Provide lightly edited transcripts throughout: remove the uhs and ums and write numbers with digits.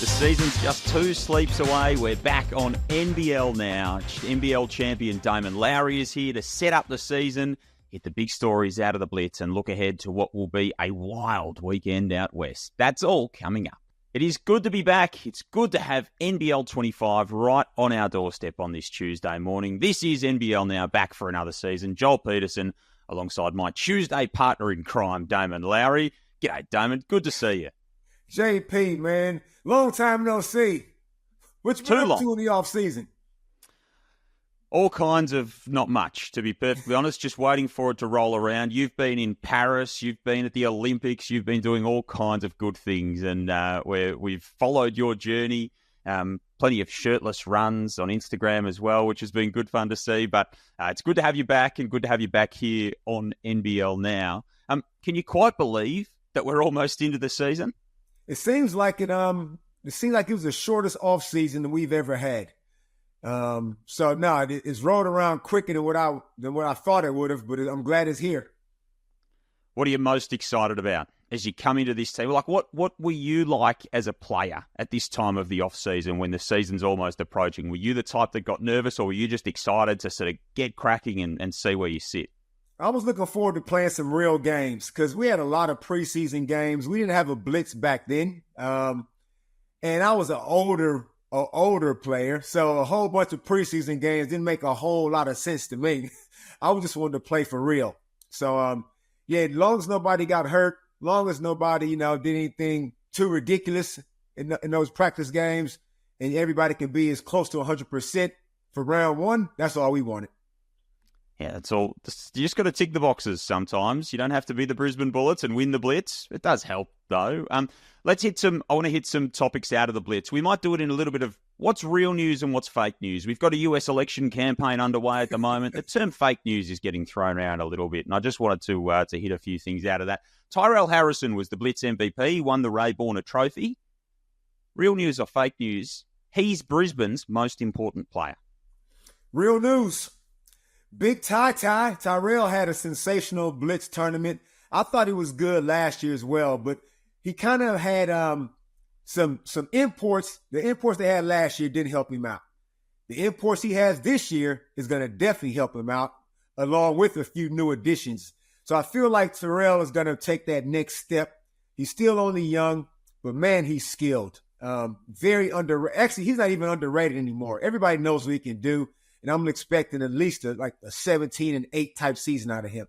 The season's just 2 sleeps away. We're back on NBL now. NBL champion Damon Lowry is here to set up the season, get the big stories out of the Blitz, and look ahead to what will be a wild weekend out west. That's all coming up. It is good to be back. It's good to have NBL25 right on our doorstep on this Tuesday morning. This is NBL Now, back for another season. Joel Peterson, alongside my Tuesday partner in crime, Damon Lowry. G'day, Damon. Good to see you. JP, man. Long time no see. What you been up to in the off-season? All kinds of not much, to be perfectly honest. Just waiting for it to roll around. You've been in Paris. You've been at the Olympics. You've been doing all kinds of good things. And we've followed your journey. Plenty of shirtless runs on Instagram as well, which has been good fun to see. But it's good to have you back, and good to have you back here on NBL Now. Can you quite believe that we're almost into the season? It seems like it was the shortest off season that we've ever had. So no, it's rolled around quicker than what I thought it would have, but I'm glad it's here. What are you most excited about as you come into this team? Like, what were you like as a player at this time of the off season when the season's almost approaching? Were you the type that got nervous, or were you just excited to sort of get cracking and see where you sit? I was looking forward to playing some real games because we had a lot of preseason games. We didn't have a blitz back then. And I was an older player, so a whole bunch of preseason games didn't make a whole lot of sense to me. I just wanted to play for real. So, as long as nobody got hurt, long as nobody, did anything too ridiculous in those practice games, and everybody can be as close to 100% for round one, that's all we wanted. Yeah, that's all. You just got to tick the boxes sometimes. You don't have to be the Brisbane Bullets and win the Blitz. It does help, though. I want to hit some topics out of the Blitz. We might do it in a little bit of what's real news and what's fake news. We've got a US election campaign underway at the moment. The term fake news is getting thrown around a little bit, and I just wanted to hit a few things out of that. Tyrell Harrison was the Blitz MVP. He won the Ray Borner Trophy. Real news or fake news? He's Brisbane's most important player. Real news. Big Tyrell had a sensational Blitz tournament. I thought he was good last year as well, but he kind of had some imports. The imports they had last year didn't help him out. The imports he has this year is going to definitely help him out, along with a few new additions. So I feel like Tyrell is going to take that next step. He's still only young, but man, he's skilled. Very underrated. Actually, he's not even underrated anymore. Everybody knows what he can do. And I'm expecting at least a 17-8 type season out of him.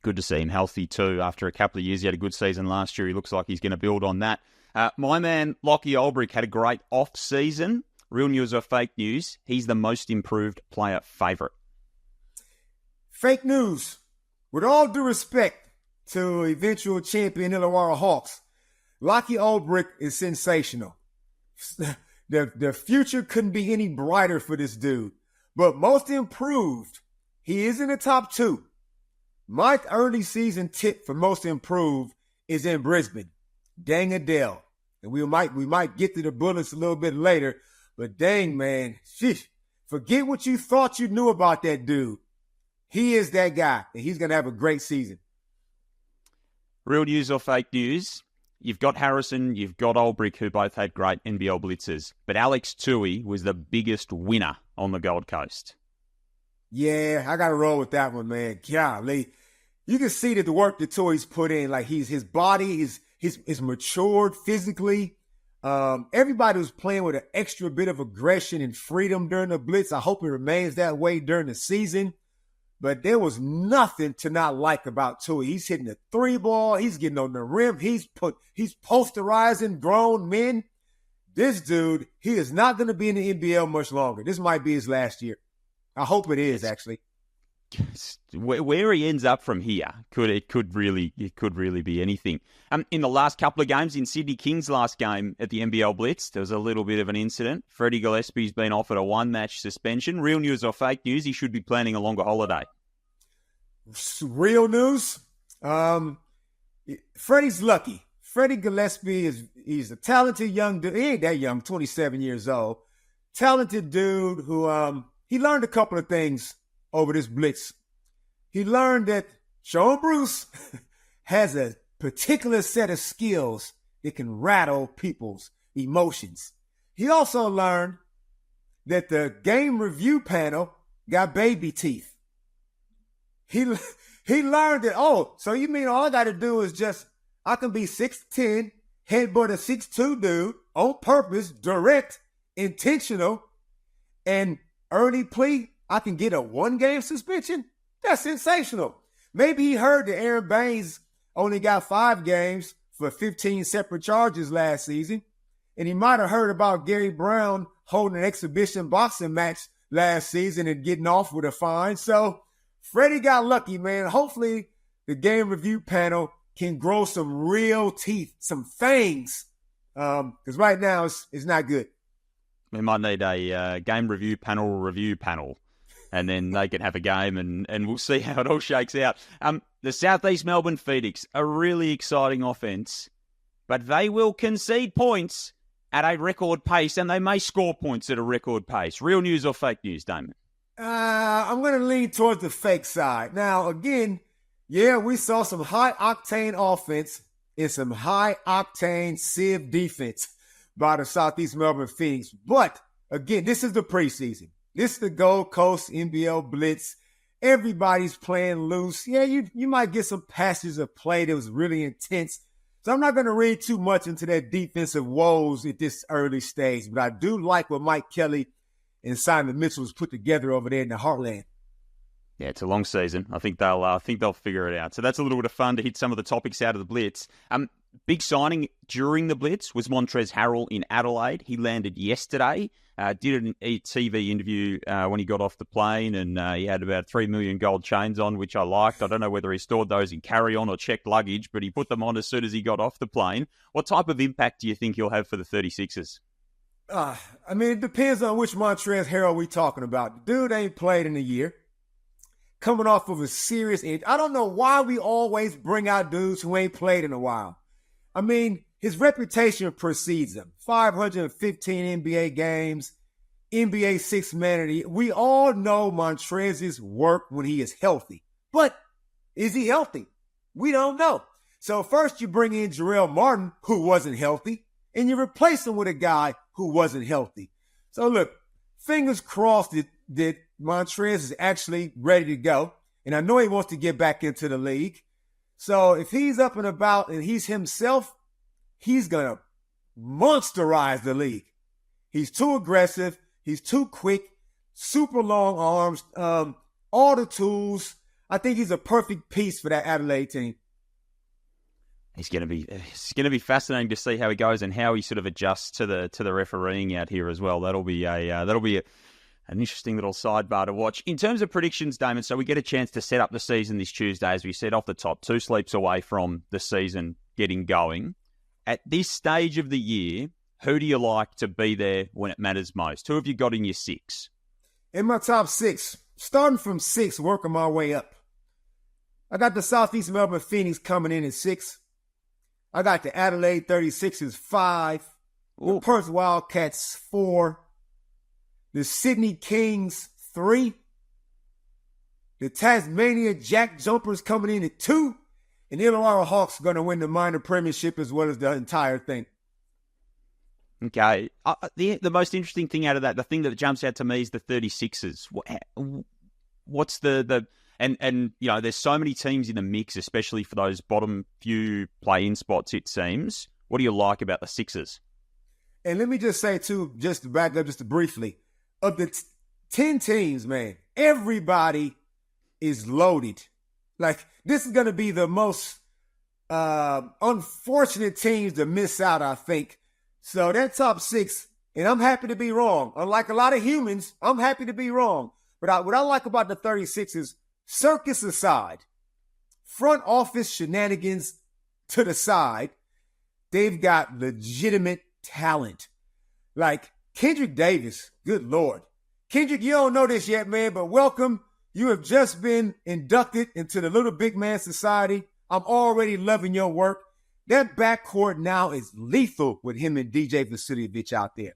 Good to see him healthy too. After a couple of years, he had a good season last year. He looks like he's going to build on that. My man, Lachie Olbrich, had a great off-season. Real news or fake news? He's the most improved player favourite. Fake news. With all due respect to eventual champion Illawarra Hawks, Lachie Olbrich is sensational. The future couldn't be any brighter for this dude. But most improved, he is in the top 2. My early season tip for most improved is in Brisbane, Dang Adele. And we might get to the Bullets a little bit later, but dang, man, forget what you thought you knew about that dude. He is that guy, and he's going to have a great season. Real news or fake news? You've got Harrison, you've got Olbrich, who both had great NBL blitzers. But Alex Toohey was the biggest winner on the Gold Coast. Yeah, I got to roll with that one, man. Golly. You can see that the work that Toohey's put in, like his body is matured physically. Everybody was playing with an extra bit of aggression and freedom during the blitz. I hope it remains that way during the season. But there was nothing to not like about Toohey. He's hitting the 3-ball. He's getting on the rim. He's posterizing grown men. This dude, he is not going to be in the NBL much longer. This might be his last year. I hope it is, actually. Where he ends up from here could really be anything. In the last couple of games, in Sydney Kings' last game at the NBL Blitz, there was a little bit of an incident. Freddy Gillespie's been offered a 1-match suspension. Real news or fake news? He should be planning a longer holiday. Real news. Freddie's lucky. Freddy Gillespie he's a talented young dude. He ain't that young, 27 years old. Talented dude who he learned a couple of things over this blitz. He learned that Sean Bruce has a particular set of skills that can rattle people's emotions. He also learned that the game review panel got baby teeth. He learned that, oh, so you mean all I got to do is I can be 6'10", headbutt a 6'2" dude on purpose, direct, intentional, and early plea, I can get a 1-game suspension? That's sensational. Maybe he heard that Aaron Baines only got 5 games for 15 separate charges last season, and he might have heard about Gary Brown holding an exhibition boxing match last season and getting off with a fine. So Freddie got lucky, man. Hopefully the game review panel can grow some real teeth, some fangs, because right now it's not good. We might need a game review panel, and then they can have a game, and we'll see how it all shakes out. The Southeast Melbourne Phoenix, a really exciting offense, but they will concede points at a record pace, and they may score points at a record pace. Real news or fake news, Damon? I'm going to lean towards the fake side. Now, again, yeah, we saw some high-octane offense and some high-octane sieve defense by the Southeast Melbourne Phoenix. But, again, this is the preseason. This is the Gold Coast NBL Blitz. Everybody's playing loose. Yeah, you might get some passages of play that was really intense. So I'm not going to read too much into their defensive woes at this early stage. But I do like what Mike Kelly and Simon Mitchell has put together over there in the Heartland. Yeah, it's a long season. I think they'll figure it out. So that's a little bit of fun to hit some of the topics out of the Blitz. Big signing during the Blitz was Montrezl Harrell in Adelaide. He landed yesterday. Did a TV interview when he got off the plane, and he had about 3 million gold chains on, which I liked. I don't know whether he stored those in carry-on or checked luggage, but he put them on as soon as he got off the plane. What type of impact do you think he'll have for the 36ers? It depends on which Montrezl Harrell we talking about. The dude ain't played in a year. Coming off of a serious injury. I don't know why we always bring out dudes who ain't played in a while. His reputation precedes him. 515 NBA games, NBA Sixth Man of the Year. We all know Montrezl's work when he is healthy. But is he healthy? We don't know. So first you bring in Jarrell Martin, who wasn't healthy, and you replace him with a guy who wasn't healthy. So look, fingers crossed that Montrezl is actually ready to go. And I know he wants to get back into the league. So if he's up and about and he's himself, he's going to monsterize the league. He's too aggressive. He's too quick, super long arms, all the tools. I think he's a perfect piece for that Adelaide team. It's going to be fascinating to see how he goes and how he sort of adjusts to the refereeing out here as well. That'll be an interesting little sidebar to watch. In terms of predictions, Damon, so we get a chance to set up the season this Tuesday, as we said off the top, 2 sleeps away from the season getting going. At this stage of the year, who do you like to be there when it matters most? Who have you got in your 6? In my top 6, starting from 6, working my way up. I got the Southeast Melbourne Phoenix coming in at 6. I got the Adelaide 36ers 5. The Perth Wildcats 4. The Sydney Kings 3. The Tasmania Jack Jumpers coming in at 2. And the Illawarra Hawks are going to win the minor premiership as well as the entire thing. Okay. The most interesting thing out of that, the thing that jumps out to me is the 36ers. What's and there's so many teams in the mix, especially for those bottom few play-in spots, it seems. What do you like about the Sixers? And let me just say, too, just to back up just briefly, of the 10 teams, man, everybody is loaded. Like, this is going to be the most unfortunate teams to miss out, I think. So that top 6, and I'm happy to be wrong. Unlike a lot of humans, I'm happy to be wrong. But what I like about the 36ers, circus aside, front office shenanigans to the side, they've got legitimate talent. Like Kendrick Davis, good Lord. Kendrick, you don't know this yet, man, but welcome. You have just been inducted into the Little Big Man Society. I'm already loving your work. That backcourt now is lethal with him and DJ Vasiljevic out there.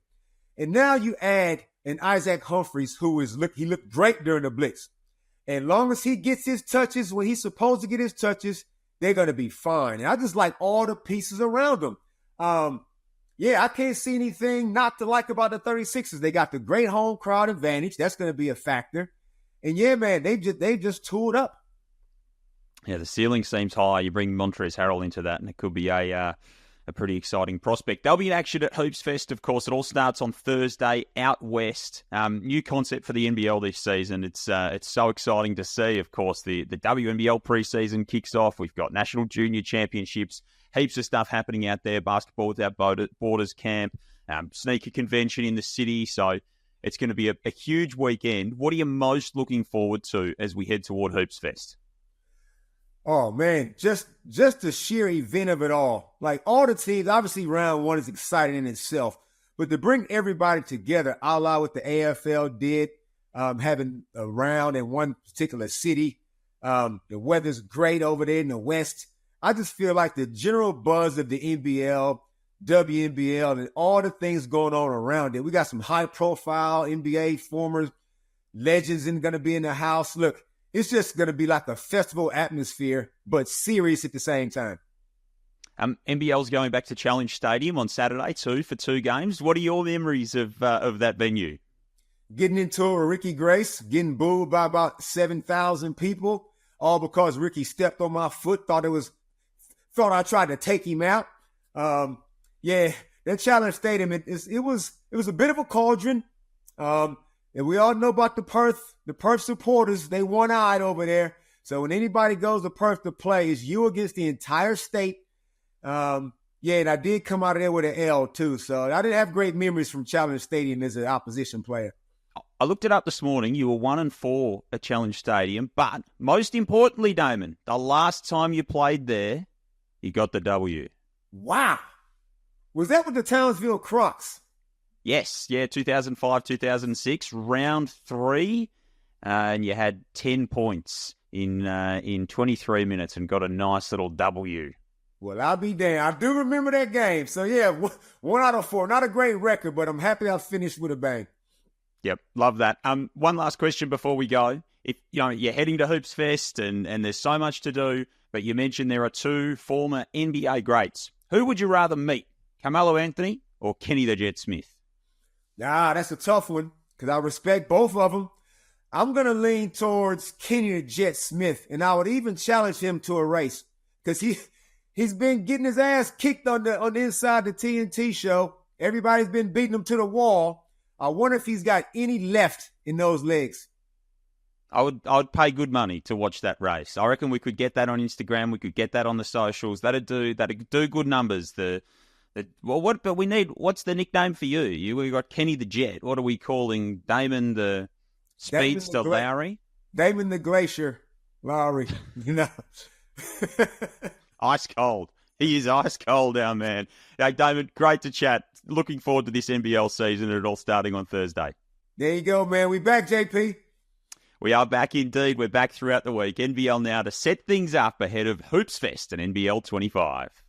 And now you add an Isaac Humphries, he looked great during the Blitz. And long as he gets his touches when he's supposed to get his touches, they're going to be fine. And I just like all the pieces around him. Yeah, I can't see anything not to like about the 36ers. They got the great home crowd advantage. That's going to be a factor. And yeah, man, they just tooled up. Yeah, the ceiling seems high. You bring Montrezl Harrell into that, and it could be a pretty exciting prospect. They'll be in action at Hoopsfest, of course. It all starts on Thursday out west. New concept for the NBL this season. It's so exciting to see. Of course, the WNBL preseason kicks off. We've got National Junior Championships, heaps of stuff happening out there. Basketball Without Borders camp, sneaker convention in the city. So it's going to be a huge weekend. What are you most looking forward to as we head toward Hoopsfest? Oh, man, just the sheer event of it all. Like, all the teams, obviously round one is exciting in itself, but to bring everybody together, a la what the AFL did, having a round in one particular city. The weather's great over there in the West. I just feel like the general buzz of the NBL, WNBL, and all the things going on around it. We got some high-profile NBA former legends going to be in the house. Look, it's just going to be like a festival atmosphere, but serious at the same time. NBL's going back to Challenge Stadium on Saturday too for 2 games. What are your memories of that venue? Getting into it with Ricky Grace, getting booed by about 7,000 people, all because Ricky stepped on my foot, thought I tried to take him out. Yeah, that Challenge Stadium, it was a bit of a cauldron. And we all know about the Perth supporters. They one-eyed over there. So when anybody goes to Perth to play, it's you against the entire state. Yeah, and I did come out of there with an L too. So I didn't have great memories from Challenge Stadium as an opposition player. I looked it up this morning. You were 1-4 at Challenge Stadium. But most importantly, Damon, the last time you played there, you got the W. Wow. Was that with the Townsville Crocs? Yes, yeah, 2005, 2006, round 3, and you had 10 points in 23 minutes and got a nice little W. Well, I'll be damned. I do remember that game. So, yeah, 1 out of 4. Not a great record, but I'm happy I finished with a bang. Yep, love that. One last question before we go. If you're heading to Hoopsfest and there's so much to do, but you mentioned there are 2 former NBA greats. Who would you rather meet, Carmelo Anthony or Kenny the Jet Smith? Nah, that's a tough one because I respect both of them. I'm going to lean towards Kenny the Jet Smith, and I would even challenge him to a race because he's been getting his ass kicked on the inside the TNT show. Everybody's been beating him to the wall. I wonder if he's got any left in those legs. I would pay good money to watch that race. I reckon we could get that on Instagram. We could get that on the socials. That'd do good numbers. What's the nickname for you? We got Kenny the Jet. What are we calling Damon the Speedster Lowry? Damon the Glacier Lowry. Ice cold. He is ice cold, our man. Hey, Damon, great to chat. Looking forward to this NBL season and it all starting on Thursday. There you go, man. We back, JP. We are back indeed. We're back throughout the week. NBL now to set things up ahead of Hoopsfest and NBL25.